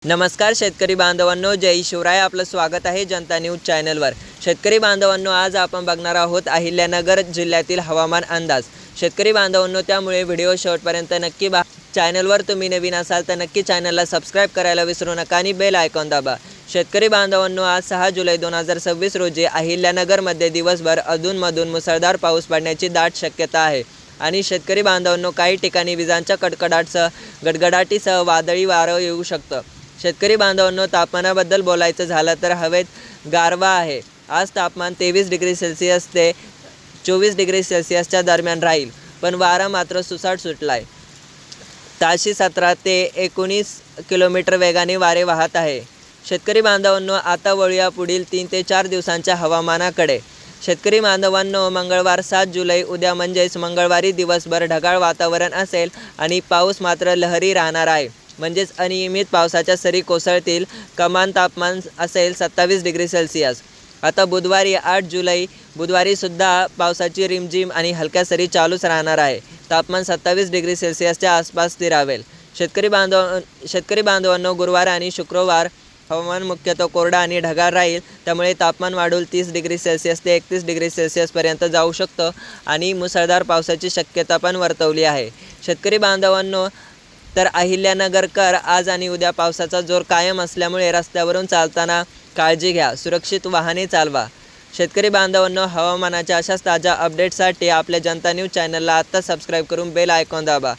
नमस्कार शेतकरी बांधवांनो, जय शिवराय. आपलं स्वागत आहे जनता न्यूज चॅनलवर. शेतकरी बांधवांनो, आज आपण बघणार आहोत अहिल्यानगर जिल्ह्यातील हवामान अंदाज. शेतकरी बांधवांनो, त्यामुळे व्हिडिओ शेवटपर्यंत नक्की चॅनलवर तुम्ही नवीन असाल तर नक्की चॅनलला सबस्क्राईब करायला विसरू नका आणि बेल आयकॉन दाबा. शेतकरी बांधवांनो, आज 6 जुलै 2026 रोजी अहिल्यानगरमध्ये दिवसभर अधूनमधून मुसळधार पाऊस पडण्याची दाट शक्यता आहे. आणि शेतकरी बांधवांनो, काही ठिकाणी विजांच्या गडगडाटीसह वादळी वारं येऊ शकतं. शेतकरी बांधवांनो, तापमानाबद्दल बोलायचं झालं तर हवेत गारवा आहे. आज तापमान 23 डिग्री सेल्सिअस ते 24 डिग्री सेल्सिअसच्या दरम्यान राहील, पण वारा मात्र सुसाट सुटला आहे. ताशी 17 ते 19 किलोमीटर वेगाने वारे वाहत आहे. शेतकरी बांधवांनो, आता वळूया पुढील 3 ते 4 दिवसांच्या हवामानाकडे. शेतकरी बांधवांनो, मंगळवार 7 जुलै उद्या म्हणजेच मंगळवारी दिवसभर ढगाळ वातावरण असेल आणि पाऊस मात्र लहरी राहणार आहे. म्हणजेच अनियमित पावसाच्या सरी कोसळतील. कमाल तापमान असेल 27 डिग्री सेल्सिअस. आता बुधवारी 8 जुलै बुधवारीसुद्धा पावसाची रिमझिम आणि हलक्या सरी चालूच राहणार आहे. तापमान 27 डिग्री सेल्सिअसच्या आसपास स्थिरावेल. शेतकरी बांधवांनो, गुरुवार आणि शुक्रवार हवामान मुख्यतः कोरडा आणि ढगाळ राहील. त्यामुळे तापमान वाढून 30 डिग्री सेल्सिअस ते 31 डिग्री सेल्सिअसपर्यंत जाऊ शकतं आणि मुसळधार पावसाची शक्यता पण वर्तवली आहे. शेतकरी बांधवांनो, तर अहिल्यानगरकर आज आणि उद्या पावसाचा जोर कायम असल्यामुळे रस्त्यावरून चालताना काळजी घ्या, सुरक्षित वाहने चालवा. शेतकरी बांधवांनो, हवामानाच्या अशाच ताज्या अपडेट्ससाठी आपल्या जनता न्यूज चॅनलला आत्ता सबस्क्राईब करून बेल आयकॉन दाबा.